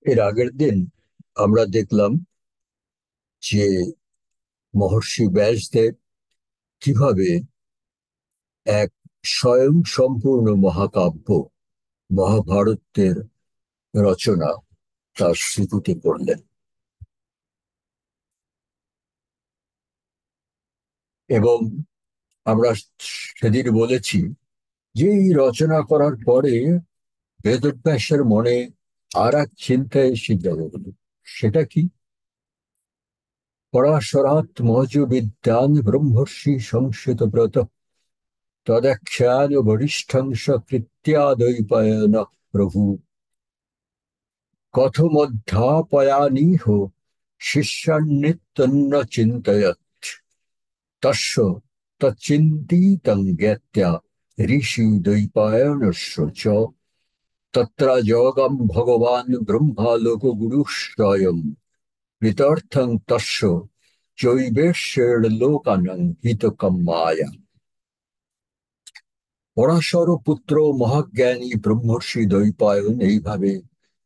এর আগের দিন আমরা দেখলাম যে মহর্ষি ব্যাসদেব কিভাবে এক স্বয়ং সম্পূর্ণ মহাকাব্য মহাভারতের রচনা তার স্মৃতিতে করলেন। এবং আমরা সেদিন বলেছি যে এই রচনা করার পরে বেদব্যাসের মনে আর এক চিন্তা এসে গেল। সেটা কি? পরাশরাৎ মজ বিদ্যান ব্রহ্মর্ষি সংসিত ব্রত তদাখ্যান বরিষ্ঠং কৃত্যাদৈপায়ন প্রভু কথমধ্যাপয়ানিহ শিষ্যান্নিত্যন্ন চিন্তয়ত তস্য তচ্চিন্তিতং জ্ঞাত্যা ঋষি দ্বৈপায়নস্য চ তত্র যোগম ভগবান ব্রহ্মা লোকগুরুঃ স্বয়ং কৃতার্থং তস্য চৈবেশ্যের লোকানং হিতকাম্যায়। পরাশর পুত্র মহাজ্ঞানী ব্রহ্মর্ষি দ্বৈপায়ন এইভাবে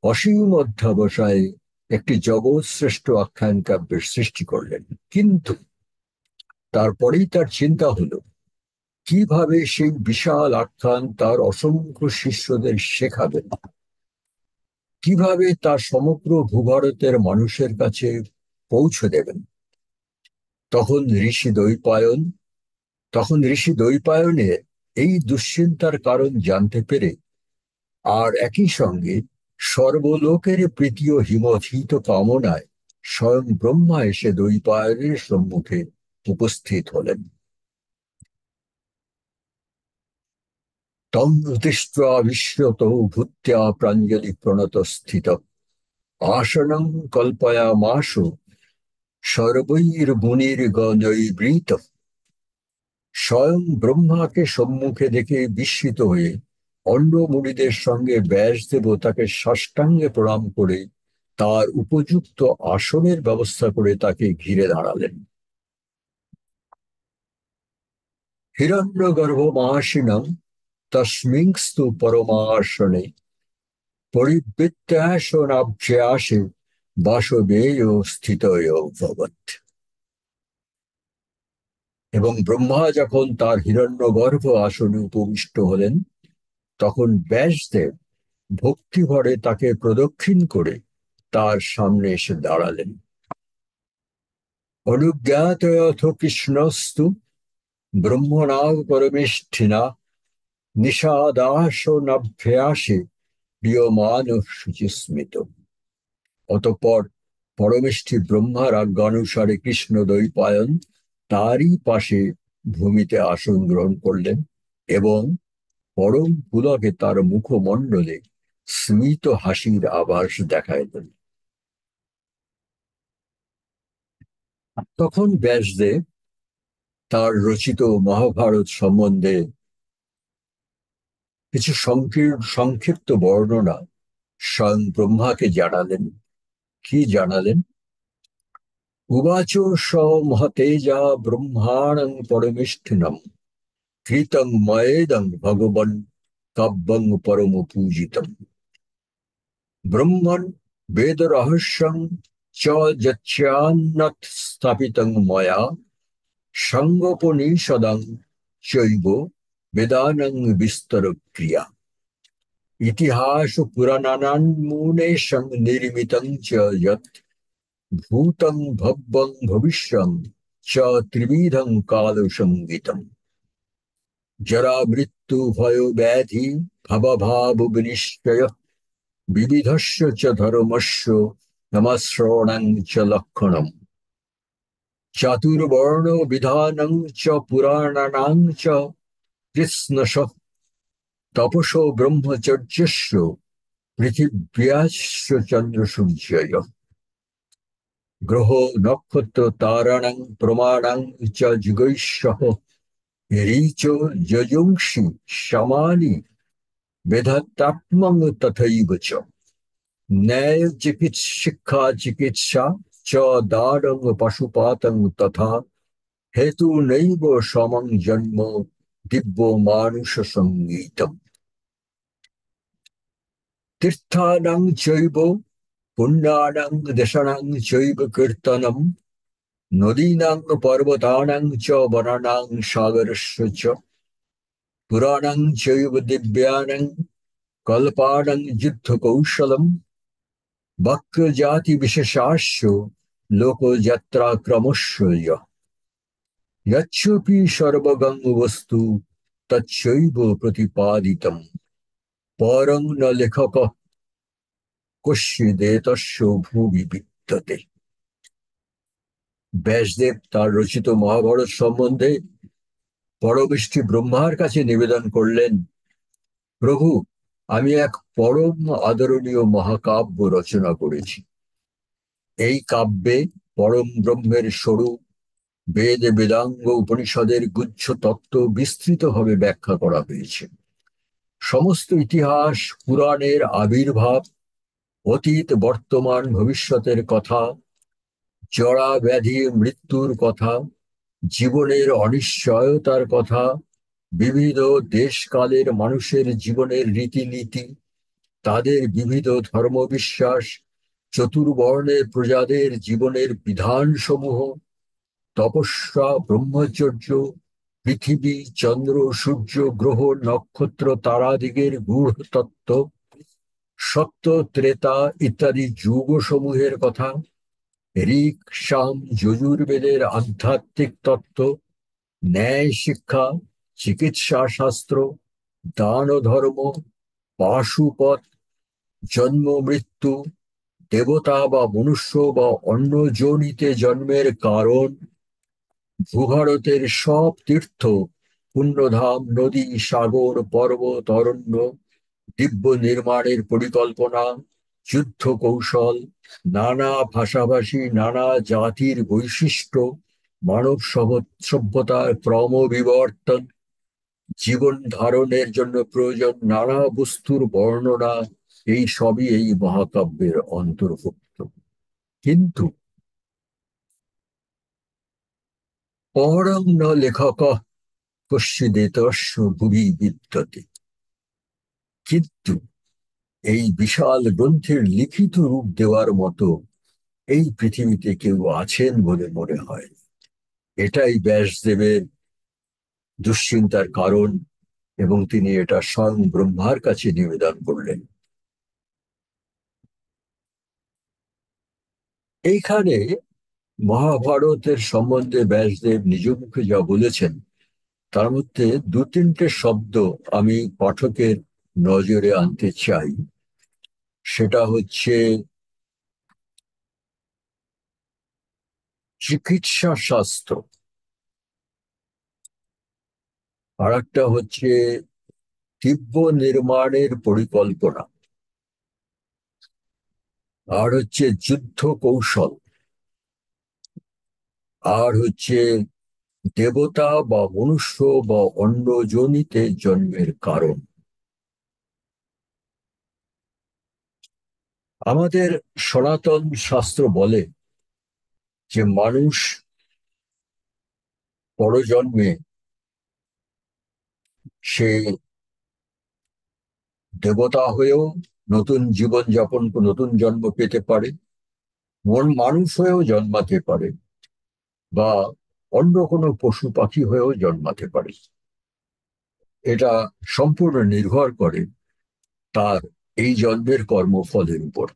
অসীম অধ্যবসায়ে একটি জগৎ শ্রেষ্ঠ আখ্যান কাব্যের সৃষ্টি করলেন। কিন্তু তারপরেই তার চিন্তা হলো কিভাবে সেই বিশাল আখ্যান তার অসংখ্য শিষ্যদের শেখাবেন, কিভাবে তার সমগ্র ভূভারতের মানুষের কাছে পৌঁছে দেবেন। তখন ঋষি দ্বৈপায়ন তখন ঋষি দ্বৈপায়নের এই দুশ্চিন্তার কারণ জানতে পেরে আর একই সঙ্গে সর্বলোকের প্রীতি ও হিমহিত কামনায় স্বয়ং ব্রহ্মা এসে দ্বৈপায়নের সম্মুখে উপস্থিত হলেন। তং দৃष्ट्वा विश्রতো ভূত্যা প্রাঞ্জলি প্রণত স্থিত আসনং কল্পয়ামাস সর্বৈর্মুনির্গণৈর্বৃত। স্বয়ং ব্রহ্মাকে সম্মুখে দেখে বিস্মিত হয়ে অন্য মুনিদের সঙ্গে ব্যাসদেব তাকে সাষ্টাঙ্গে প্রণাম করে তার উপযুক্ত আসনের ব্যবস্থা করে তাকে ঘিরে দাঁড়ালেন। হিরণ্যগর্ভমাসীনং তস্মিংস্তু পরমাসনে পরিবৃত্তাসনাভ্যাসে বাসবেয় স্থিতয়ৌভবৎ। এবং ব্রহ্মা যখন তার হিরণ্যগর্ভ আসনে উপবিষ্ট হলেন, তখন ব্যাসদেব ভক্তিভরে তাকে প্রদক্ষিণ করে তার সামনে এসে দাঁড়ালেন। অনুজ্ঞাতয়থ কৃষ্ণস্তু ব্রহ্মণা পরমেষ্ঠিনা নিষাদাসনাভ্যাসে প্রিয়মান শুচিস্মিত। অতঃপর পরমেষ্ঠী ব্রহ্মার আজ্ঞানুসারে কৃষ্ণ দ্বৈপায়ন তারই পাশে ভূমিতে আসন গ্রহণ করলেন এবং পরম পুলকে তার মুখমণ্ডলে স্মিত হাসির আভাস দেখাইলেন। তখন ব্যাসদেব তার রচিত মহাভারত সম্বন্ধে কিছু সংক্ষিপ্ত বর্ণনা স্বয়ং ব্রহ্মাকে জানালেন। কি জানালেন? উবাচ স মহতেজা ব্রহ্মাণং পরমেষ্ঠিনম কৃতং ময়েদং ভগবন কাব্যং পরম পূজিতম ব্রহ্মণ বেদ রহস্যং চ যচ্ছান্নত স্থাপিতং ময়া সঙ্গোপনিষদং চৈব বেদানং বিস্তর ক্রিয়া ইতিহাস পুরাণানান্মূলেষং নির্মিতং চ যৎ ভূতং ভব্যং ভবিষ্যং চ ত্রিবিধং কালসংগীতম জরা মৃত্যু ভয় ব্যাধি ভবভাব বিনিশ্চয় বিবিধস্য চ ধর্মস্য নমশ্রবণং চ লক্ষণম চাতুর্বর্ণ বিধানং চ পুরাণানাং চ কৃৎস্নশ তপসো ব্রহ্মচর্যস্য পৃথিব্যাস্য চন্দ্রসূর্যয় গ্রহ নক্ষত্র তারাণং প্রমাণং চ যুগৈঃসহ ঋচ যজুংসি সমানি বেদাত্মাত্মং তথৈব চ ন্যায় চিকিৎসা চিকিৎসা চ দারং পশুপাতং তথা হেতু নৈব সমং জন্ম দিব্য মানুষ সঙ্গীতম তীর্থানাং চৈব পুণ্যানাং দেশানাং চৈব কীর্তনম নদীনাং পর্বতানাং চ বনানাং সাগরস্য চ পুরাণাং চৈব দিব্যানাং কল্পানাং যুদ্ধ কৌশলম বক্রজাতি বিশেষাস্য লোকযাত্রা ক্রমস্য যচ্চপি সর্বগং বস্তু তচ্চৈব প্রতিপাদিতম পরং ন লেখক কস্যিদেতস্য ভুবি বিদ্যতে। ব্যাসদেব তার রচিত মহাভারত সম্বন্ধে পরমেষ্ঠী ব্রহ্মার কাছে নিবেদন করলেন, প্রভু, আমি এক পরম আদরণীয় মহাকাব্য রচনা করেছি। এই কাব্যে পরম ব্রহ্মের স্বরূপ, বেদ বেদাঙ্গ উপনিষদের গুচ্ছ তত্ত্ব বিস্তৃতভাবে ব্যাখ্যা করা হয়েছে। সমস্ত ইতিহাস, পুরাণের আবির্ভাব, অতীত বর্তমান ভবিষ্যতের কথা, জরা ব্যাধি মৃত্যুর কথা, জীবনের অনিশ্চয়তার কথা, বিবিধ দেশকালের মানুষের জীবনের রীতিনীতি, তাদের বিবিধ ধর্মবিশ্বাস, চতুর্বর্ণের প্রজাদের জীবনের বিধানসমূহ, তপস্যা, ব্রহ্মচর্য, পৃথিবী, চন্দ্র, সূর্য, গ্রহ, নক্ষত্র, তারাদিগের গূঢ় তত্ত্ব, সত্য, ত্রেতা ইত্যাদি যুগসমূহের কথা, ঋক, সাম, যজুর্বেদের আধ্যাত্মিক তত্ত্ব, ন্যায় শিক্ষা, চিকিৎসা শাস্ত্র, দান ধর্ম, পাশুপথ, জন্ম মৃত্যু, দেবতা বা মনুষ্য বা অন্য যোনিতে জন্মের কারণ, ভূভারতের সব তীর্থ, পুণ্যধাম, নদী, সাগর, পর্বত, অরণ্য, দিব্য নির্মাণের পরিকল্পনা, যুদ্ধ কৌশল, নানা ভাষাভাষী, নানা জাতির বৈশিষ্ট্য, মানব সভ্যতার ক্রমবিবর্তন, জীবন ধারণের জন্য প্রয়োজন নানা বস্তুর বর্ণনা, এই সবই এই মহাকাব্যের অন্তর্ভুক্ত। কিন্তু পরং ন লেখক কস্যিদেতস্য ভুবি বিদ্যতে, কিন্তু এই বিশাল গ্রন্থের লিখিত রূপ দেওয়ার মতো এই পৃথিবীতে কেউ আছেন বলে মনে হয়। এটাই ব্যাসদেবের দুশ্চিন্তার কারণ, এবং তিনি এটা স্বয়ং ব্রহ্মার কাছে নিবেদন করলেন। এইখানে মহাভারতের সম্বন্ধে ব্যাসদেব নিজ মুখে যা বলেছেন, তার মধ্যে দু তিনটে শব্দ আমি পাঠকের নজরে আনতে চাই। সেটা হচ্ছে চিকিৎসা শাস্ত্র, আর একটা হচ্ছে দিব্য নির্মাণের পরিকল্পনা, আর হচ্ছে যুদ্ধ কৌশল, আর হচ্ছে দেবতা বা মনুষ্য বা অন্য যোনিতে জন্মের কারণ। আমাদের সনাতন শাস্ত্র বলে যে মানুষ পরজন্মে সে দেবতা হয়েও নতুন জীবন যাপন, নতুন জন্ম পেতে পারে, মানুষ হয়েও জন্মাতে পারে, বা অন্য কোনো পশু পাখি হয়েও জন্মাতে পারে। এটা সম্পূর্ণ নির্ভর করে তার এই জন্মের কর্মফলের উপর।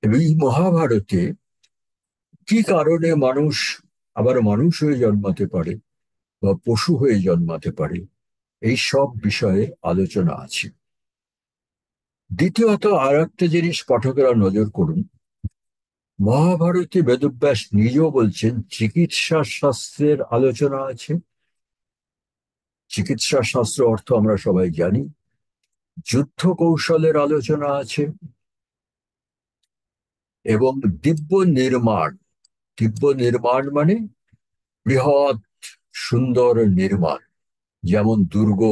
এবং এই মহাভারতে কি কারণে মানুষ আবার মানুষ হয়ে জন্মাতে পারে বা পশু হয়ে জন্মাতে পারে, এই সব বিষয়ে আলোচনা আছে। দ্বিতীয়ত আর একটা জিনিস পাঠকেরা নজর করুন, মহাভারতে বেদব্যাস নিজেও বলছেন চিকিৎসা শাস্ত্রের আলোচনা আছে। চিকিৎসা শাস্ত্র অর্থ আমরা সবাই জানি, যুদ্ধ কৌশলের আলোচনা আছে, এবং দিব্য নির্মাণ। দিব্য নির্মাণ মানে বৃহৎ সুন্দর নির্মাণ, যেমন দুর্গ,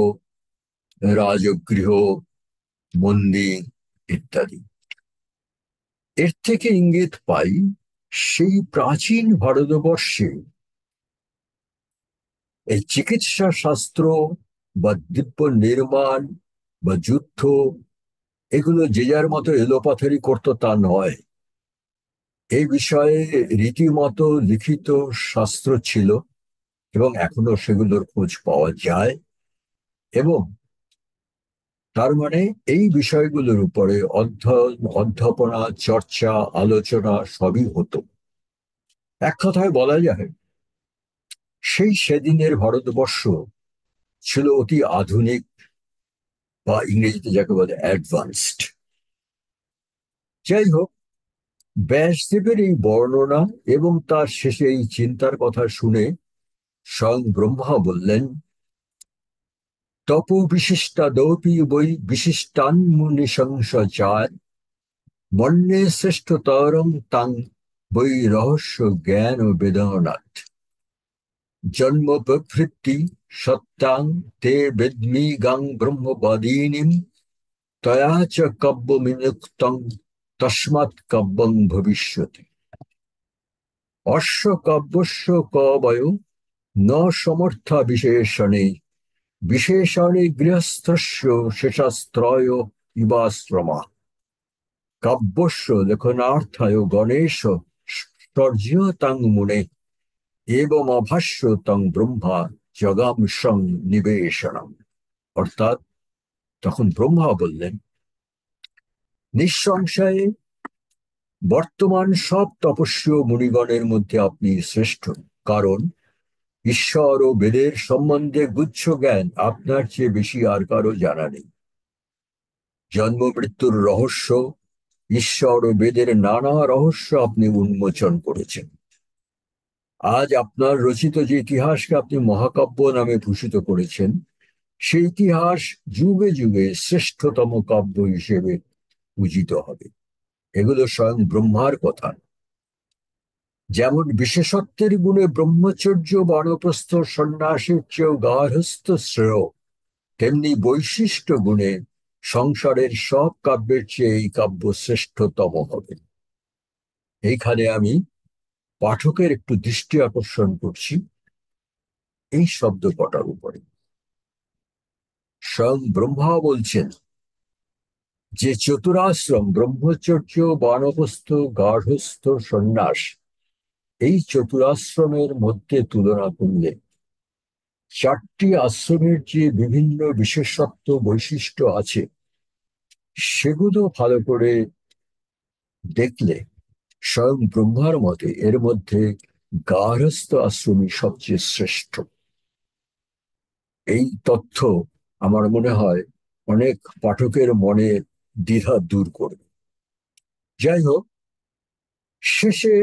রাজগৃহ, মন্দির ইত্যাদি। এর থেকে ইঙ্গিত পাই সেই প্রাচীন ভারতবর্ষে এই চিকিৎসা শাস্ত্র বা দিব্য নির্মাণ বা যুদ্ধ, এগুলো যে যার মতো এলোপাথারি করতো তা নয়। এই বিষয়ে রীতিমতো লিখিত শাস্ত্র ছিল, এবং এখনো সেগুলোর খোঁজ পাওয়া যায়। এবং তার মানে এই বিষয়গুলোর উপরে অধ্যয়ন, অধ্যাপনা, চর্চা, আলোচনা সবই হতো। এক কথায় বলা যায়, সেদিনের ভারতবর্ষ ছিল অতি আধুনিক, বা ইংরেজিতে যাকে বলে অ্যাডভান্সড। যাই হোক, ব্যাসদেবের এই বর্ণনা এবং তার শেষে এই চিন্তার কথা শুনে স্বয়ং ব্রহ্মা বললেন, তপো বিশিষ্টাদপি বৈ বিশিষ্টান্মুনি সংশয়ার মন্যে শ্রেষ্ঠতরং তাং বৈ রহস্য জ্ঞান বেদনাথ জন্ম প্রভৃতি সত্তাং তে বেদ্মি গাং ব্রহ্মবাদিনীম তয়া চ কাব্যমিনুক্তং তস্মাৎ কাব্যং ভবিষ্যতি। অশ্ব কাব্যস্য কবয় ন সমর্থা বিশেষণে বিশেষণে গৃহস্থস্য শেষাস্ত্রয় ইবাশ্রমা কাব্যস্য লেখনার্থায় গণেশ স্তর্যতাং মুনে এবং অভাষ্য তং ব্রহ্মা জগামসং নিবেশনম। অর্থাৎ তখন ব্রহ্মা বললেন, নিঃসংশয়ে বর্তমান সব তপস্বী মুনিগণের মধ্যে আপনি শ্রেষ্ঠ, কারণ ঈশ্বর ও বেদের সম্বন্ধে গুচ্ছ জ্ঞান আপনার চেয়ে বেশি আর কারো জানা নেই। জন্ম মৃত্যুর রহস্য, ঈশ্বর ও বেদের নানা রহস্য আপনি উন্মোচন করেছেন। আজ আপনার রচিত যে ইতিহাসকে আপনি মহাকাব্য নামে ভূষিত করেছেন, সেই ইতিহাস যুগে যুগে শ্রেষ্ঠতম কাব্য হিসেবে পূজিত হবে। এগুলো স্বয়ং ব্রহ্মার কথা। যেমন বিশেষত্বের গুণে ব্রহ্মচর্য বানপ্রস্থ সন্ন্যাসের চেয়েও গার্হস্থ্য শ্রেয়, তেমনি বৈশিষ্ট্য গুণে সংসারের সব কাব্যের চেয়ে এই কাব্য শ্রেষ্ঠতম হবে। এইখানে আমি পাঠকের একটু দৃষ্টি আকর্ষণ করছি এই শব্দ কটার উপরে। স্বয়ং ব্রহ্মা বলছেন যে চতুরাশ্রম ব্রহ্মচর্য, বানপ্রস্থ, গার্হস্থ্য, সন্ন্যাস, এই চতুরাশ্রমের মধ্যে তুলনা করলে চারটি আশ্রমের যে বিভিন্ন বিশেষত্ব বৈশিষ্ট্য আছে, সেগুলো ভালো করে দেখলে স্বয়ং ব্রহ্মার মতে এর মধ্যে গার্হস্থ আশ্রমই সবচেয়ে শ্রেষ্ঠ। এই তথ্য আমার মনে হয় অনেক পাঠকের মনে দ্বিধা দূর করবে। যাই হোক, শেষে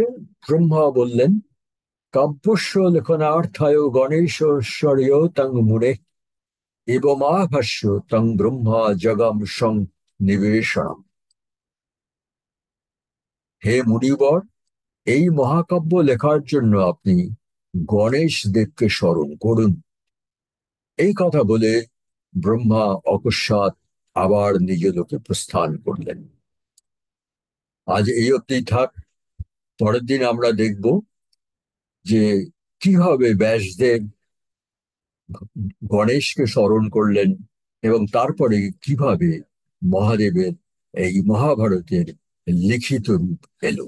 ব্রহ্মা বললেন, কাব্যস্য লেখনার্থায় গণেশ্বরীয় তং মুনে এবমাভাষ্য তং ব্রহ্মা জগম সং নিবেশনম। হে মুনিবর, এই মহাকাব্য লেখার জন্য আপনি গণেশ দেবকে স্মরণ করুন। এই কথা বলে ব্রহ্মা অকস্মাৎ আবার নিজ লোকে প্রস্থান করলেন। আজ এই অবধি থাক। পরের দিন আমরা দেখব যে কিভাবে ব্যাসদেব গণেশকে স্মরণ করলেন এবং তারপরে কিভাবে মহাদেবের এই মহাভারতের লিখিত রূপ এলো।